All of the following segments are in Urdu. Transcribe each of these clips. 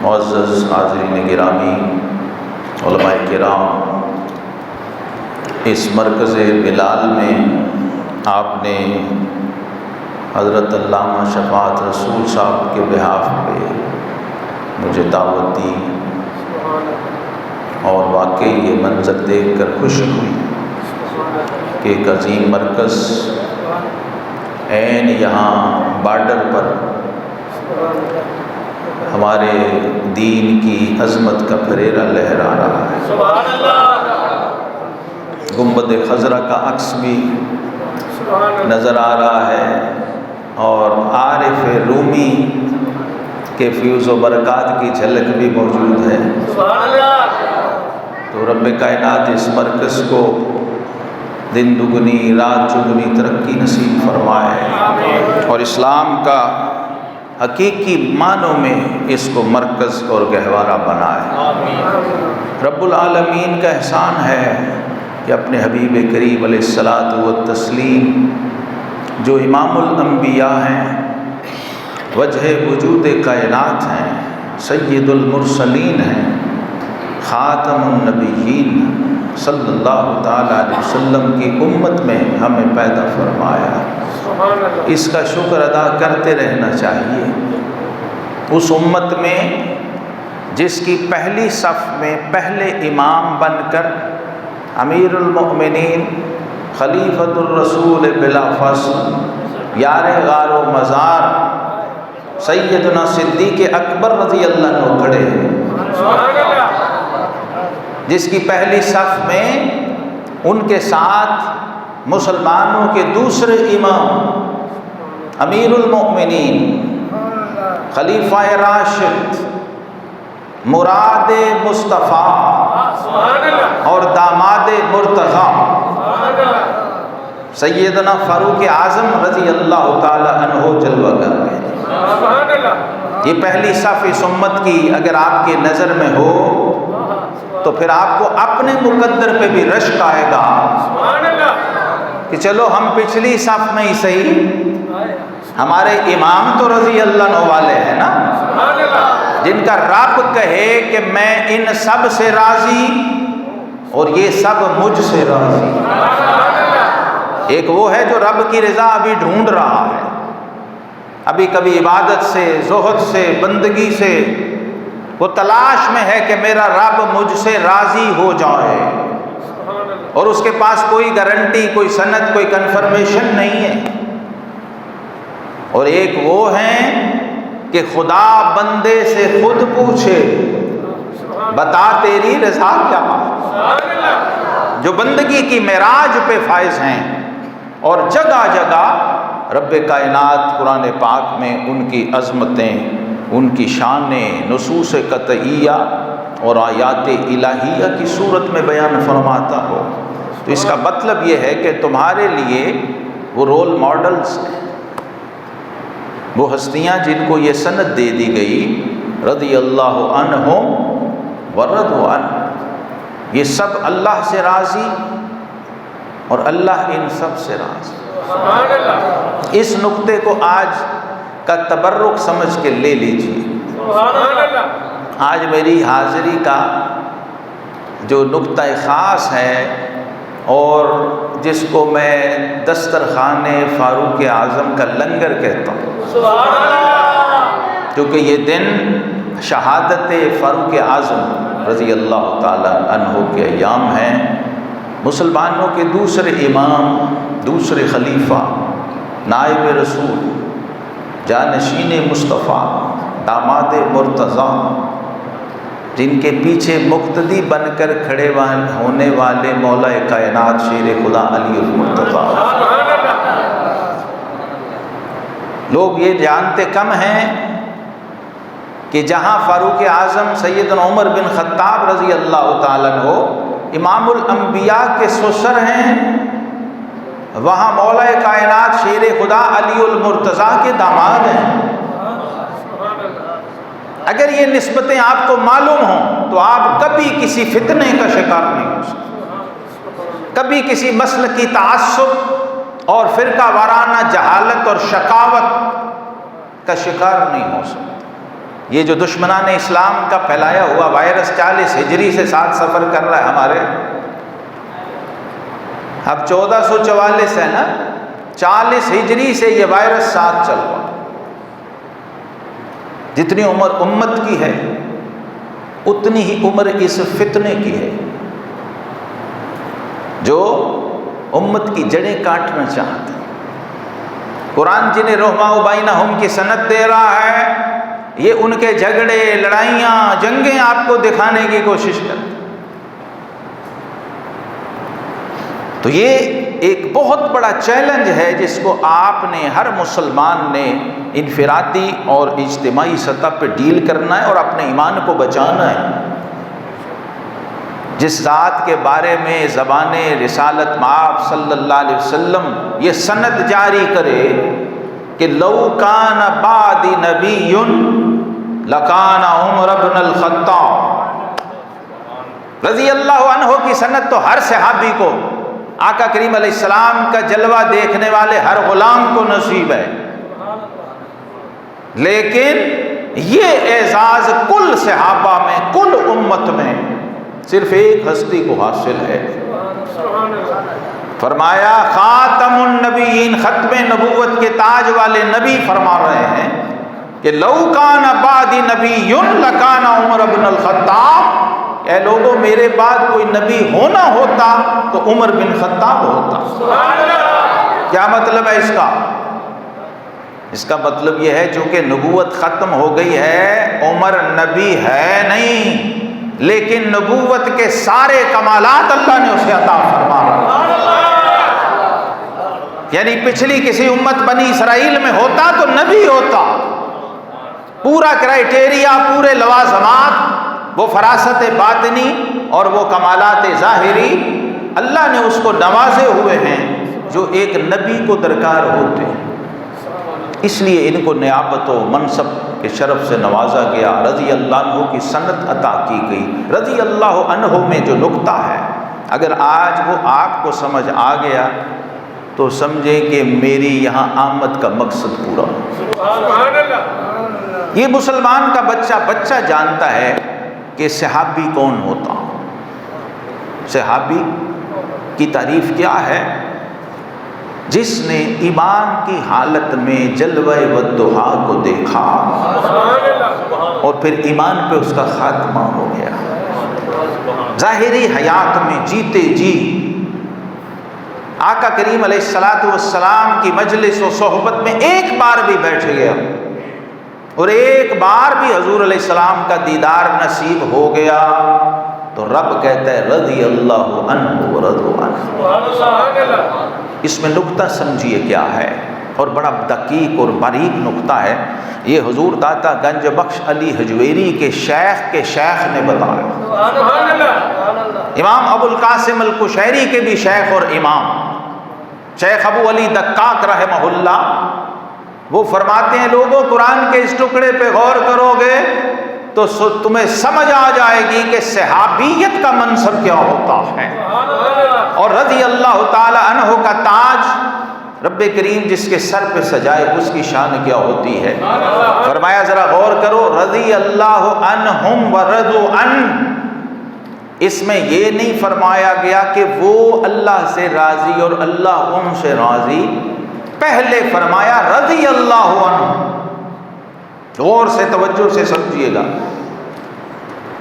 معزز حاضرین گرامی، علماء کرام، اس مرکز بلال میں آپ نے حضرت علامہ شفاعت رسول صاحب کے بہاف پہ مجھے دعوت دی، اور واقعی یہ منظر دیکھ کر خوشی ہوئی کہ ایک عظیم مرکز عین یہاں بارڈر پر ہمارے دین کی عظمت کا پھریرا لہرا رہا ہے۔ گنبد خضرا کا عکس بھی نظر آ رہا ہے، اور عارف رومی کے فیوز و برکات کی جھلک بھی موجود ہے۔ تو رب کائنات اس مرکز کو دن دگنی رات چگنی ترقی نصیب فرمائے، اور اسلام کا حقیقی معنوں میں اس کو مرکز اور گہوارہ بنائے۔ رب العالمین کا احسان ہے کہ اپنے حبیب کریم علیہ الصلاۃ والتسلیم جو امام الانبیاء ہیں، وجہ وجود کائنات ہیں، سید المرسلین ہیں، خاتم النبیین صلی اللہ تعالیٰ علیہ وسلم کی امت میں ہمیں پیدا فرمایا۔ اس کا شکر ادا کرتے رہنا چاہیے۔ اس امت میں جس کی پہلی صف میں پہلے امام بن کر امیر المؤمنین خلیفۃ الرسول بلا فصل یار غار و مزار سیدنا صدیق اکبر رضی اللہ عنہ کھڑے ہیں، جس کی پہلی صف میں ان کے ساتھ مسلمانوں کے دوسرے امام امیر المؤمنین خلیفہ راشد مراد مصطفیٰ اور داماد مرتضیٰ سیدنا فاروق اعظم رضی اللہ تعالی عنہ جلوہ گر گئے۔ یہ پہلی صف اس امت کی اگر آپ کی نظر میں ہو تو پھر آپ کو اپنے مقدر پہ بھی رشک آئے گا کہ چلو ہم پچھلی صف میں ہی صحیح، ہمارے امام تو رضی اللہ عنہ والے ہیں نا، جن کا رب کہے کہ میں ان سب سے راضی اور یہ سب مجھ سے راضی۔ ایک وہ ہے جو رب کی رضا ابھی ڈھونڈ رہا ہے، ابھی کبھی عبادت سے، زہد سے، بندگی سے وہ تلاش میں ہے کہ میرا رب مجھ سے راضی ہو جائے، اور اس کے پاس کوئی گارنٹی، کوئی سند، کوئی کنفرمیشن نہیں ہے۔ اور ایک وہ ہیں کہ خدا بندے سے خود پوچھے بتا تیری رضا کیا، جو بندگی کی معراج پہ فائز ہیں، اور جگہ جگہ رب کائنات قرآن پاک میں ان کی عظمتیں، ان کی شانیں نصوص قطعیہ اور آیات الہیہ کی صورت میں بیان فرماتا ہو۔ تو اس کا مطلب یہ ہے کہ تمہارے لیے وہ رول ماڈلز ہیں، وہ ہستیاں جن کو یہ سند دے دی گئی رضی اللہ عنہم ورضوا عنہ، یہ سب اللہ سے راضی اور اللہ ان سب سے راضی۔ اس نقطے کو آج کا تبرک سمجھ کے لے لیجیے۔ آج میری حاضری کا جو نقطہ خاص ہے اور جس کو میں دسترخوان فاروق اعظم کا لنگر کہتا ہوں، کیونکہ یہ دن شہادت فاروق اعظم رضی اللہ تعالی عنہ کے ایام ہیں، مسلمانوں کے دوسرے امام، دوسرے خلیفہ، نائب رسول، جانشین مصطفیٰ، داماد مرتضیٰ، جن کے پیچھے مقتدی بن کر کھڑے ہونے والے مولا کائنات شیر خدا علی المرتضیٰ۔ لوگ یہ جانتے کم ہیں کہ جہاں فاروق اعظم سیدنا عمر بن خطاب رضی اللہ تعالیٰ عنہ امام الانبیاء کے سسر ہیں، وہاں مولا کائنات شیر خدا علی المرتضیٰ کے داماد ہیں۔ اگر یہ نسبتیں آپ کو معلوم ہوں تو آپ کبھی کسی فتنے کا شکار نہیں ہو سکتے، کبھی کسی مسلکی تعصب اور فرقہ وارانہ جہالت اور شقاوت کا شکار نہیں ہو سکتے۔ یہ جو دشمنان اسلام کا پھیلایا ہوا وائرس 40 ہجری سے ساتھ سفر کر رہا ہے ہمارے، اب 1444 ہے نا، 40 ہجری سے یہ وائرس ساتھ چل رہا۔ جتنی عمر امت کی ہے اتنی ہی عمر اس فتنے کی ہے جو امت کی جڑیں کاٹنا چاہتے ہیں۔ قرآن جنہیں رحماء بینہم کی سند دے رہا ہے، یہ ان کے جھگڑے، لڑائیاں، جنگیں آپ کو دکھانے کی کوشش کرتے ہیں۔ تو یہ ایک بہت بڑا چیلنج ہے جس کو آپ نے، ہر مسلمان نے انفرادی اور اجتماعی سطح پہ ڈیل کرنا ہے اور اپنے ایمان کو بچانا ہے۔ جس ذات کے بارے میں زبان رسالت مآب صلی اللہ علیہ وسلم یہ سند جاری کرے کہ لو کان بعدی نبی لکان عمر بن الخطاب، رضی اللہ عنہ کی سند تو ہر صحابی کو، آقا کریم علیہ السلام کا جلوہ دیکھنے والے ہر غلام کو نصیب ہے، لیکن یہ اعزاز کل صحابہ میں، کل امت میں صرف ایک ہستی کو حاصل ہے۔ فرمایا خاتم النبیین، ختم نبوت کے تاج والے نبی فرما رہے ہیں کہ لو کان بعدی نبی لکان عمر بن الخطاب، اے لوگوں میرے بعد کوئی نبی ہونا ہوتا تو عمر بن خطاب ہوتا۔ کیا مطلب ہے اس کا؟ اس کا مطلب یہ ہے چونکہ نبوت ختم ہو گئی ہے، عمر نبی ہے نہیں، لیکن نبوت کے سارے کمالات اللہ نے اسے عطا فرما رہا۔ یعنی پچھلی کسی امت بنی اسرائیل میں ہوتا تو نبی ہوتا، پورا کرائٹیریا، پورے لوازمات، وہ فراست باطنی اور وہ کمالات ظاہری اللہ نے اس کو نوازے ہوئے ہیں جو ایک نبی کو درکار ہوتے ہیں۔ اس لیے ان کو نیابت و منصب کے شرف سے نوازا گیا، رضی اللہ عنہ کی سند عطا کی گئی۔ رضی اللہ عنہ میں جو نقطہ ہے، اگر آج وہ آپ کو سمجھ آ گیا تو سمجھیں کہ میری یہاں آمد کا مقصد پورا ہو۔ یہ مسلمان کا بچہ جانتا ہے کہ صحابی کون ہوتا۔ صحابی کی تعریف کیا ہے؟ جس نے ایمان کی حالت میں جلوہ والضحا کو دیکھا اور پھر ایمان پہ اس کا خاتمہ ہو گیا، ظاہری حیات میں جیتے جی آقا کریم علیہ السلام کی مجلس و صحبت میں ایک بار بھی بیٹھ گیا اور ایک بار بھی حضور علیہ السلام کا دیدار نصیب ہو گیا تو رب کہتا ہے رضی اللہ عنہ ورضوا عنہ۔ اس میں نقطہ سمجھیے کیا ہے، اور بڑا دقیق اور باریک نقطہ ہے۔ یہ حضور داتا گنج بخش علی حجویری کے شیخ نے بتایا۔ امام ابو القاسم القشیری کے بھی شیخ اور امام شیخ ابو علی دقاق رحمہ اللہ، وہ فرماتے ہیں لوگوں قرآن کے اس ٹکڑے پہ غور کرو گے تو تمہیں سمجھ آ جائے گی کہ صحابیت کا منصب کیا ہوتا ہے، اور رضی اللہ تعالی عنہ کا تاج رب کریم جس کے سر پہ سجائے اس کی شان کیا ہوتی ہے۔ فرمایا ذرا غور کرو، رضی اللہ عنہم ورضوا عنہ، اس میں یہ نہیں فرمایا گیا کہ وہ اللہ سے راضی اور اللہ ان سے راضی، پہلے فرمایا رضی اللہ عنہ۔ غور سے توجہ سے سمجھیے گا،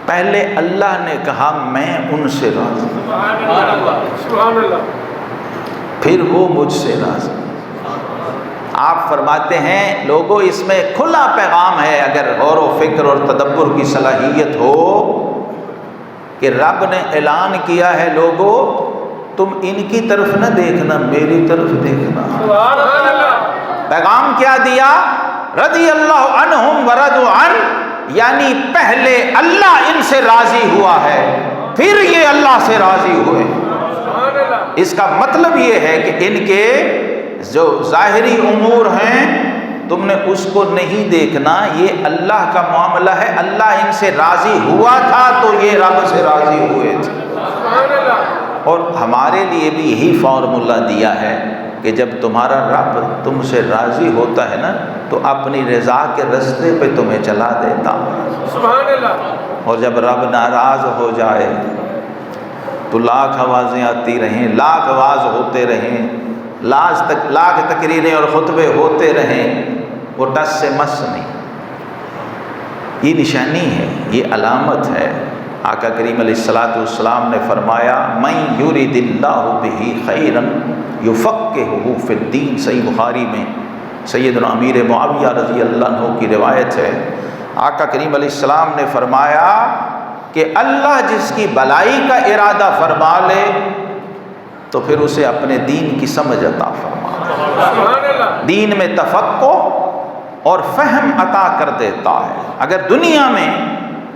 پہلے اللہ نے کہا میں ان سے راضی، پھر وہ مجھ سے راضی۔ آپ فرماتے ہیں لوگوں اس میں کھلا پیغام ہے، اگر غور و فکر اور تدبر کی صلاحیت ہو، کہ رب نے اعلان کیا ہے لوگوں تم ان کی طرف نہ دیکھنا، میری طرف دیکھنا۔ پیغام کیا دیا؟ رضی اللہ عنہم ورضوا عنہ، یعنی پہلے اللہ ان سے راضی ہوا ہے پھر یہ اللہ سے راضی ہوئے۔ اس کا مطلب یہ ہے کہ ان کے جو ظاہری امور ہیں تم نے اس کو نہیں دیکھنا، یہ اللہ کا معاملہ ہے، اللہ ان سے راضی ہوا تھا تو یہ رب سے راضی ہوئے تھے۔ اور ہمارے لیے بھی یہی فارمولہ دیا ہے کہ جب تمہارا رب تم سے راضی ہوتا ہے نا تو اپنی رضا کے رستے پہ تمہیں چلا دیتا، سبحان اللہ۔ اور جب رب ناراض ہو جائے تو لاکھ آوازیں آتی رہیں، لاکھ آواز ہوتے رہیں، لاکھ تقریریں اور خطبے ہوتے رہیں، وہ ٹس سے مس نہیں۔ یہ نشانی ہے، یہ علامت ہے۔ آقا کریم علیہ السلام نے فرمایا من یرید اللہ بہ خیرا یفقہہ فی الدین، صحیح بخاری میں سیدنا امیر معاویہ رضی اللہ عنہ کی روایت ہے۔ آقا کریم علیہ السلام نے فرمایا کہ اللہ جس کی بھلائی کا ارادہ فرما لے تو پھر اسے اپنے دین کی سمجھ عطا فرما، دین میں تفقہ اور فہم عطا کر دیتا ہے۔ اگر دنیا میں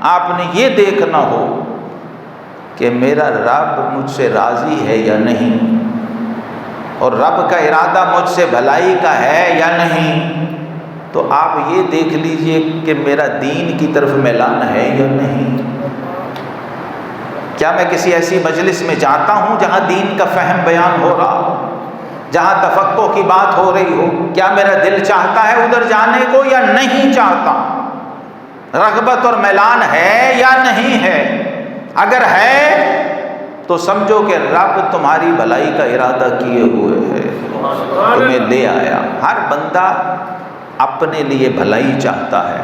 آپ نے یہ دیکھنا ہو کہ میرا رب مجھ سے راضی ہے یا نہیں، اور رب کا ارادہ مجھ سے بھلائی کا ہے یا نہیں، تو آپ یہ دیکھ لیجئے کہ میرا دین کی طرف میلان ہے یا نہیں۔ کیا میں کسی ایسی مجلس میں جاتا ہوں جہاں دین کا فہم بیان ہو رہا ہو، جہاں تفقہ کی بات ہو رہی ہو؟ کیا میرا دل چاہتا ہے ادھر جانے کو یا نہیں چاہتا؟ رغبت اور میلان ہے یا نہیں ہے؟ اگر ہے تو سمجھو کہ رب تمہاری بھلائی کا ارادہ کیے ہوئے ہے، تمہیں لے آیا۔ ہر بندہ اپنے لیے بھلائی چاہتا ہے،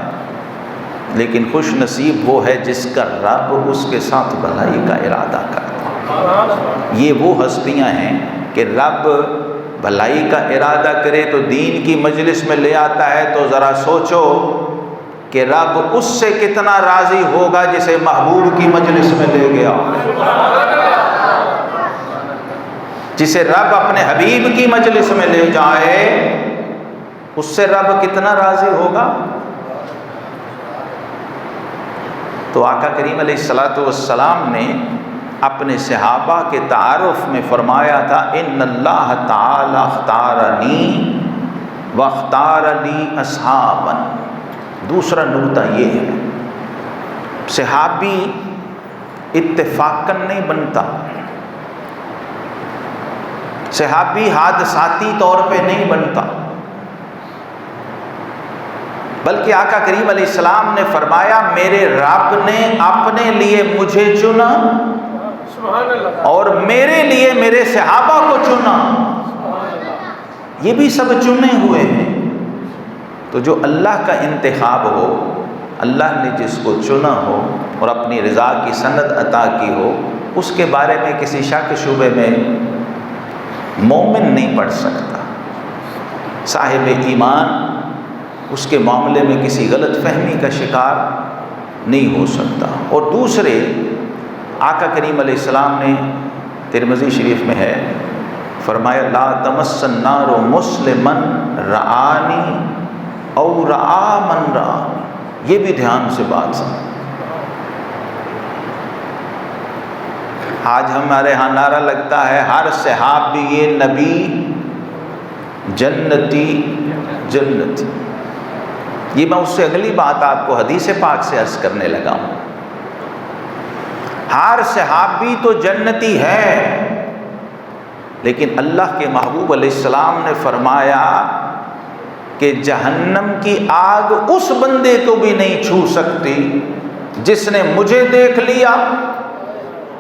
لیکن خوش نصیب وہ ہے جس کا رب اس کے ساتھ بھلائی کا ارادہ کرتا ہے۔ یہ وہ ہستیاں ہیں کہ رب بھلائی کا ارادہ کرے تو دین کی مجلس میں لے آتا ہے، تو ذرا سوچو کہ رب اس سے کتنا راضی ہوگا جسے محبوب کی مجلس میں لے گیا، جسے رب اپنے حبیب کی مجلس میں لے جائے، اس سے رب کتنا راضی ہوگا۔ تو آقا کریم علیہ السلام نے اپنے صحابہ کے تعارف میں فرمایا تھا ان اللہ تعالی اختارنی واختار لی اصحابا۔ دوسرا نکتہ یہ ہے، صحابی اتفاقاً نہیں بنتا، صحابی حادثاتی طور پہ نہیں بنتا، بلکہ آقا کریم علیہ السلام نے فرمایا میرے رب نے اپنے لیے مجھے چنا اور میرے لیے میرے صحابہ کو چنا، یہ بھی سب چنے ہوئے ہیں۔ تو جو اللہ کا انتخاب ہو، اللہ نے جس کو چنا ہو اور اپنی رضا کی سند عطا کی ہو، اس کے بارے میں کسی شک شبے میں مومن نہیں پڑ سکتا، صاحب ایمان اس کے معاملے میں کسی غلط فہمی کا شکار نہیں ہو سکتا۔ اور دوسرے، آقا کریم علیہ السلام نے ترمذی شریف میں ہے فرمایا لا تمس النار مسلما رآنی او رآ من رآنی۔ یہ بھی دھیان سے بات سن۔ آج ہمارے ہاں نعرہ لگتا ہے ہر صحابی نبی جنتی جنتی۔ یہ میں اس سے اگلی بات آپ کو حدیث پاک سے عرض کرنے لگا ہوں۔ ہر صحابی تو جنتی ہے، لیکن اللہ کے محبوب علیہ السلام نے فرمایا کہ جہنم کی آگ اس بندے کو بھی نہیں چھو سکتی جس نے مجھے دیکھ لیا،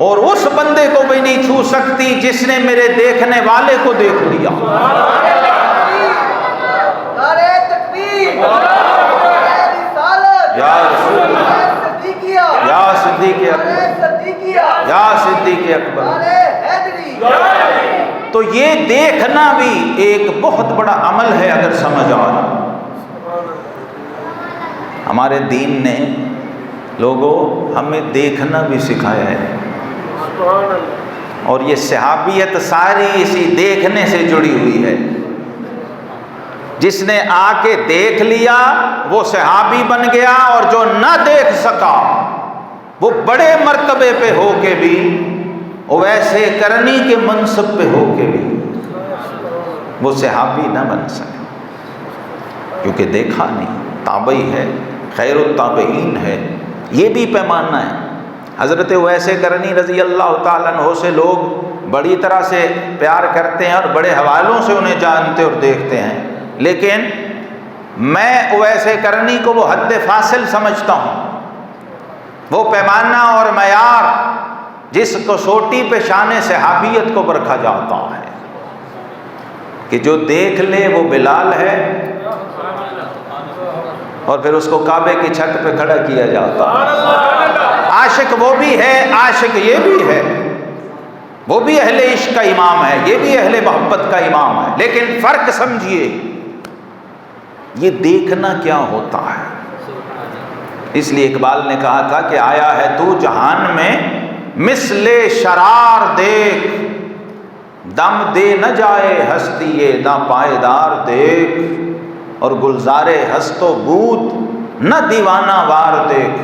اور اس بندے کو بھی نہیں چھو سکتی جس نے میرے دیکھنے والے کو دیکھ لیا۔ یا رسول اللہ، یا صدیق اکبر، یا صدیق اکبر۔ تو یہ دیکھنا بھی ایک بہت بڑا عمل ہے اگر سمجھ آ رہا۔ ہمارے دین نے لوگوں ہمیں دیکھنا بھی سکھایا ہے، اور یہ صحابیت ساری اسی دیکھنے سے جڑی ہوئی ہے۔ جس نے آ کے دیکھ لیا وہ صحابی بن گیا، اور جو نہ دیکھ سکا وہ بڑے مرتبے پہ ہو کے بھی، ویسے کرنی کے منصب پہ ہو کے بھی وہ صحابی نہ بن سکا، کیونکہ دیکھا نہیں۔ تابعی ہے، خیر التابعین ہے، یہ بھی پیمانہ ہے۔ حضرت ویسے کرنی رضی اللہ تعالیٰ عنہ سے لوگ بڑی طرح سے پیار کرتے ہیں اور بڑے حوالوں سے انہیں جانتے اور دیکھتے ہیں، لیکن میں اویس کرنی کو وہ حد فاصل سمجھتا ہوں، وہ پیمانہ اور معیار جس کسوٹی پہ شان صحابیت کو پرکھا جاتا ہے کہ جو دیکھ لے وہ بلال ہے، اور پھر اس کو کعبے کی چھت پہ کھڑا کیا جاتا ہے۔ عاشق وہ بھی ہے، عاشق یہ بھی ہے، وہ بھی اہل عشق کا امام ہے، یہ بھی اہل محبت کا امام ہے، لیکن فرق سمجھیے، یہ دیکھنا کیا ہوتا ہے۔ اس لیے اقبال نے کہا تھا کہ آیا ہے تو جہان میں مثل شرار دیکھ، دم دے نہ جائے ہستی نہ پائیدار دیکھ، اور گلزار ہست و بود نہ دیوانہ وار دیکھ،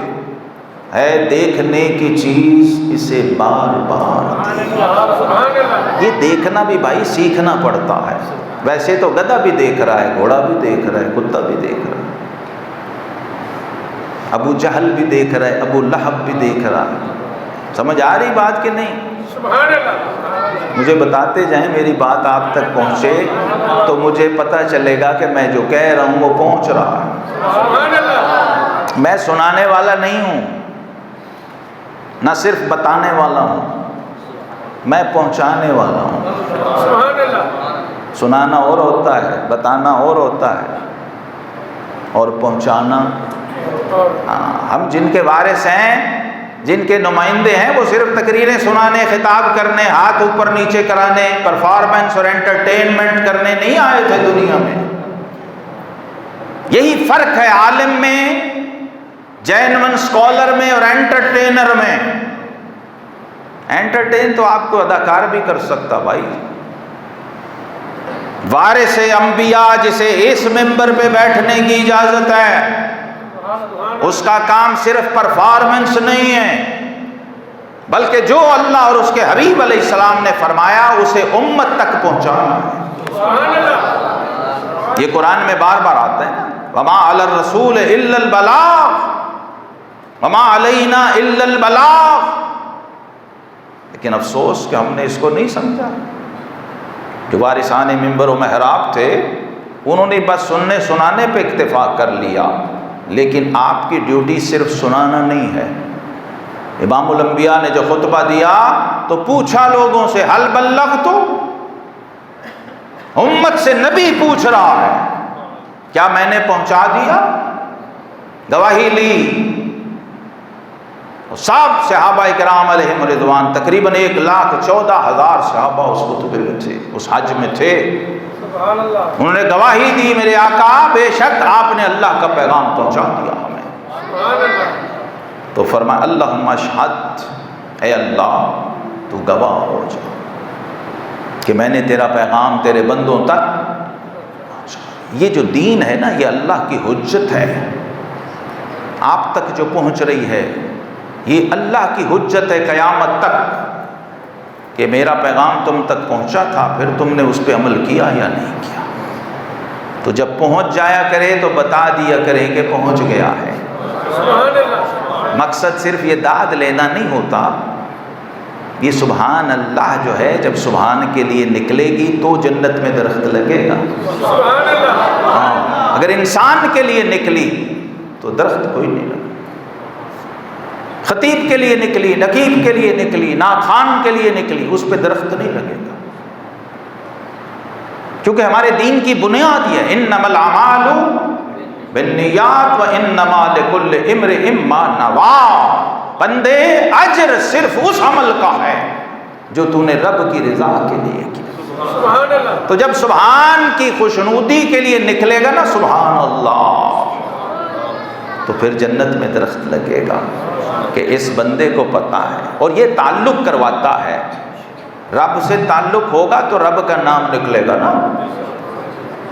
ہے دیکھنے کی چیز اسے بار بار دیکھ۔ یہ دیکھنا بھی بھائی سیکھنا پڑتا ہے۔ ویسے تو گدھا بھی دیکھ رہا ہے، گھوڑا بھی دیکھ رہا ہے، کتا بھی دیکھ رہا ہے، ابو جہل بھی دیکھ رہا ہے، ابو لہب بھی دیکھ رہا ہے۔ سمجھ آ رہی بات کہ نہیں؟ سبحان اللہ۔ مجھے بتاتے جائیں، میری بات آپ تک پہنچے تو مجھے پتہ چلے گا کہ میں جو کہہ رہا ہوں وہ پہنچ رہا ہے۔ سبحان اللہ۔ میں سنانے والا نہیں ہوں، نہ صرف بتانے والا ہوں، میں پہنچانے والا ہوں۔ سبحان اللہ۔ سنانا اور ہوتا ہے، بتانا اور ہوتا ہے، اور پہنچانا۔ ہم جن کے وارث ہیں، جن کے نمائندے ہیں، وہ صرف تقریریں سنانے، خطاب کرنے، ہاتھ اوپر نیچے کرانے، پرفارمنس اور انٹرٹینمنٹ کرنے نہیں آئے تھے دنیا میں۔ یہی فرق ہے عالم میں، جینون سکولر میں اور انٹرٹینر میں۔ انٹرٹین تو آپ کو اداکار بھی کر سکتا بھائی، وارث انبیاء جسے اس ممبر پہ بیٹھنے کی اجازت ہے، اس کا کام صرف پرفارمنس نہیں ہے، بلکہ جو اللہ اور اس کے حبیب علیہ السلام نے فرمایا اسے امت تک پہنچانا ہے۔ یہ قرآن میں بار بار آتا ہے، وما علی الرسول الا البلاغ وما علینا الا البلاغ، لیکن افسوس کہ ہم نے اس کو نہیں سمجھا۔ جو وارثان ممبر و محراب تھے انہوں نے بس سننے سنانے پہ اکتفا کر لیا، لیکن آپ کی ڈیوٹی صرف سنانا نہیں ہے۔ امام الانبیاء نے جو خطبہ دیا تو پوچھا لوگوں سے، حل بلغت؟ امت سے نبی پوچھ رہا ہے، کیا میں نے پہنچا دیا؟ گواہی لی۔ سب صحابہ کرام علیہم رضوان، تقریباً 1,14,000 صحابہ اس خطبے میں تھے، اس حج میں تھے۔ سبحان اللہ۔ انہوں نے گواہی دی، میرے آقا بے شک آپ نے اللہ کا پیغام پہنچا دیا ہمیں۔ سبحان اللہ۔ تو فرمایا اللہم اشہد، اے اللہ تو گواہ ہو جا کہ میں نے تیرا پیغام تیرے بندوں تک پہنچا۔ یہ جو دین ہے نا، یہ اللہ کی حجت ہے، آپ تک جو پہنچ رہی ہے یہ اللہ کی حجت ہے قیامت تک، کہ میرا پیغام تم تک پہنچا تھا، پھر تم نے اس پہ عمل کیا یا نہیں کیا۔ تو جب پہنچ جایا کرے تو بتا دیا کرے کہ پہنچ گیا ہے۔ سبحان اللہ۔ مقصد صرف یہ داد لینا نہیں ہوتا، یہ سبحان اللہ جو ہے جب سبحان کے لیے نکلے گی تو جنت میں درخت لگے گا۔ سبحان اللہ۔ ہاں، اگر انسان کے لیے نکلی تو درخت کوئی نہیں لگا۔ خطیب کے لیے نکلی، نقیب کے لیے نکلی، ناخوان کے لیے نکلی، اس پہ درخت نہیں لگے گا، کیونکہ ہمارے دین کی بنیاد یہ ہے، انما الاعمال بالنیات وانما لکل امرئ ما نویٰ۔ بندے اجر صرف اس عمل کا ہے جو تو نے رب کی رضا کے لیے کیا۔ سبحان اللہ۔ تو جب سبحان کی خوشنودی کے لیے نکلے گا نا، سبحان اللہ، تو پھر جنت میں درخت لگے گا کہ اس بندے کو پتہ ہے۔ اور یہ تعلق کرواتا ہے، رب سے تعلق ہوگا تو رب کا نام نکلے گا نا۔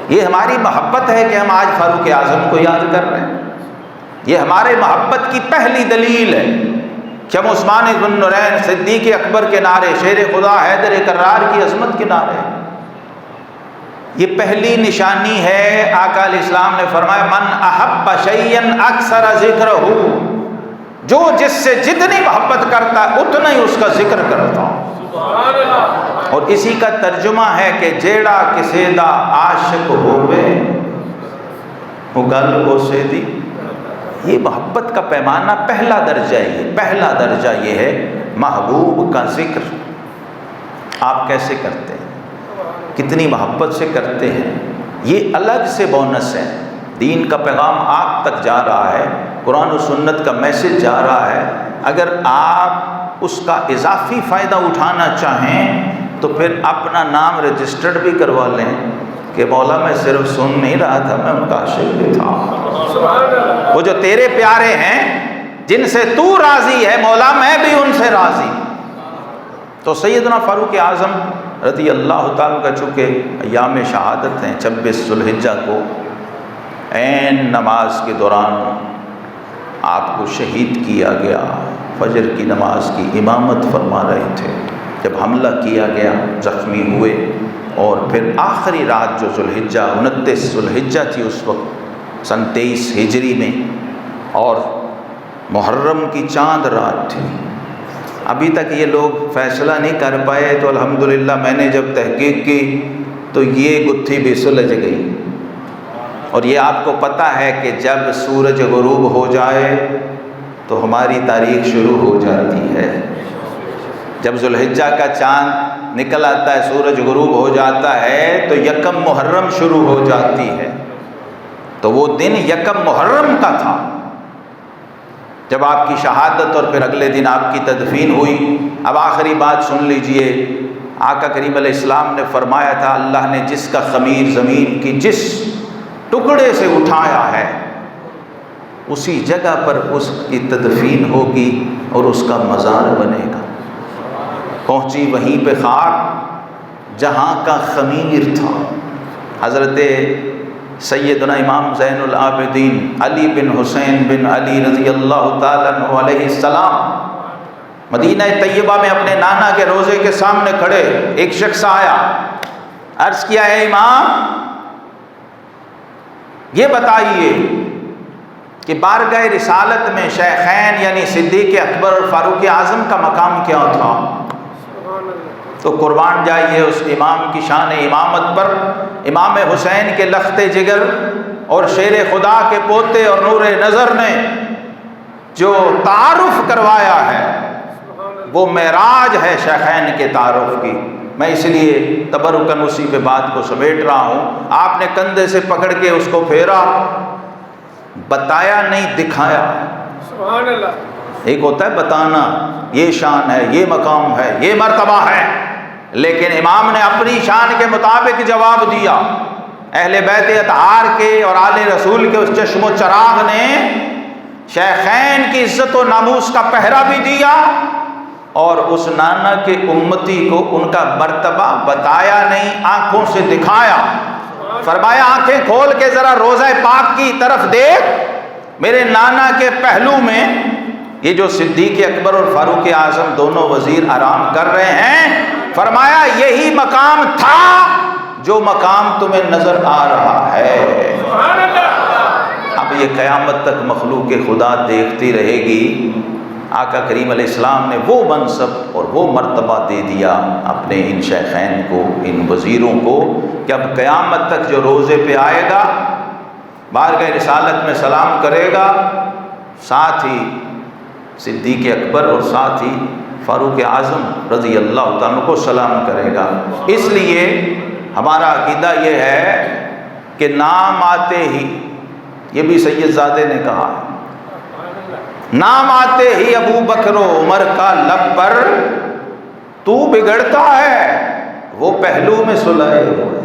یہ ہماری محبت ہے کہ ہم آج فاروق اعظم کو یاد کر رہے ہیں، یہ ہمارے محبت کی پہلی دلیل ہے کہ ہم عثمان ذو النورین، صدیق اکبر کے نعرے، شیر خدا حیدر کرار کی عظمت کے نعرے، یہ پہلی نشانی ہے۔ آقا علیہ السلام نے فرمایا من احب شیئا اکثر ذکرہ، جو جس سے جتنی محبت کرتا ہے اتنا ہی اس کا ذکر کرتا ہوں۔ سبحان اللہ. اور اسی کا ترجمہ ہے کہ جیڑا کسے دا عاشق ہووے وہ گل اسے دی. یہ محبت کا پیمانہ پہلا درجہ یہ ہے محبوب کا ذکر. آپ کیسے کرتے ہیں، کتنی محبت سے کرتے ہیں، یہ الگ سے بونس ہے. دین کا پیغام آپ تک جا رہا ہے، قرآن و سنت کا میسج جا رہا ہے. اگر آپ اس کا اضافی فائدہ اٹھانا چاہیں تو پھر اپنا نام رجسٹرڈ بھی کروا لیں کہ مولا میں صرف سن نہیں رہا تھا، میں ان کا عاشق بھی تھا. سبحان اللہ. وہ جو تیرے پیارے ہیں جن سے تو راضی ہے مولا میں بھی ان سے راضی. تو سیدنا فاروق اعظم رضی اللہ تعالیٰ کا چونکہ ایام شہادت ہیں، 26 ذوالحجہ کو عین نماز کے دوران آپ کو شہید کیا گیا. فجر کی نماز کی امامت فرما رہے تھے جب حملہ کیا گیا، زخمی ہوئے. اور پھر آخری رات جو ذوالحجہ 29 ذوالحجہ تھی اس وقت سن 23 ہجری میں، اور محرم کی چاند رات تھی. ابھی تک یہ لوگ فیصلہ نہیں کر پائے تو الحمدللہ میں نے جب تحقیق کی تو یہ گتھی بھی سلجھ گئی. اور یہ آپ کو پتہ ہے کہ جب سورج غروب ہو جائے تو ہماری تاریخ شروع ہو جاتی ہے. جب ذوالحجہ کا چاند نکل آتا ہے، سورج غروب ہو جاتا ہے تو یکم محرم شروع ہو جاتی ہے. تو وہ دن یکم محرم کا تھا جب آپ کی شہادت، اور پھر اگلے دن آپ کی تدفین ہوئی. اب آخری بات سن لیجئے. آقا کریم علیہ السلام نے فرمایا تھا اللہ نے جس کا خمیر زمین کی جس ٹکڑے سے اٹھایا ہے اسی جگہ پر اس کی تدفین ہوگی اور اس کا مزار بنے گا. پہنچی وہیں پہ خاک جہاں کا خمیر تھا. حضرت سیدنا امام زین العابدین علی بن حسین بن علی رضی اللہ تعالیٰ عنہ علیہ السلام مدینہ طیبہ میں اپنے نانا کے روضے کے سامنے کھڑے. ایک شخص آیا، عرض کیا ہے امام یہ بتائیے کہ بارگاہ رسالت میں شیخین یعنی صدیق اکبر اور فاروق اعظم کا مقام کیا تھا؟ تو قربان جائیے اس امام کی شان امامت پر. امام حسین کے لخت جگر اور شیر خدا کے پوتے اور نور نظر نے جو تعارف کروایا ہے وہ معراج ہے شیخین کے تعارف کی. میں اس لیے تبرکاً اسی پہ بات کو سمیٹ رہا ہوں. آپ نے کندھے سے پکڑ کے اس کو پھیرا، بتایا نہیں دکھایا. سبحان اللہ. ایک ہوتا ہے بتانا یہ شان ہے، یہ مقام ہے، یہ مرتبہ ہے، لیکن امام نے اپنی شان کے مطابق جواب دیا. اہل بیت اطہار کے اور آل رسول کے اس چشم و چراغ نے شیخین کی عزت و ناموس کا پہرا بھی دیا اور اس نانا کے امتی کو ان کا مرتبہ بتایا نہیں، آنکھوں سے دکھایا. فرمایا آنکھیں کھول کے ذرا روضہ پاک کی طرف دیکھ، میرے نانا کے پہلو میں یہ جو صدیق اکبر اور فاروق اعظم دونوں وزیر آرام کر رہے ہیں، فرمایا یہی مقام تھا جو مقام تمہیں نظر آ رہا ہے. اب یہ قیامت تک مخلوق خدا دیکھتی رہے گی. آقا کریم علیہ السلام نے وہ منصب اور وہ مرتبہ دے دیا اپنے ان شیخین کو، ان وزیروں کو، کہ اب قیامت تک جو روزے پہ آئے گا بارگاہ رسالت میں سلام کرے گا، ساتھ ہی صدیق اکبر اور ساتھ ہی فاروق اعظم رضی اللہ تعالیٰ کو سلام کرے گا. اس لیے ہمارا عقیدہ یہ ہے کہ نام آتے ہی، یہ بھی سید زادے نے کہا، نام آتے ہی ابو بکر و عمر کا لب پر تو بگڑتا ہے وہ پہلو میں سلائے ہوئے.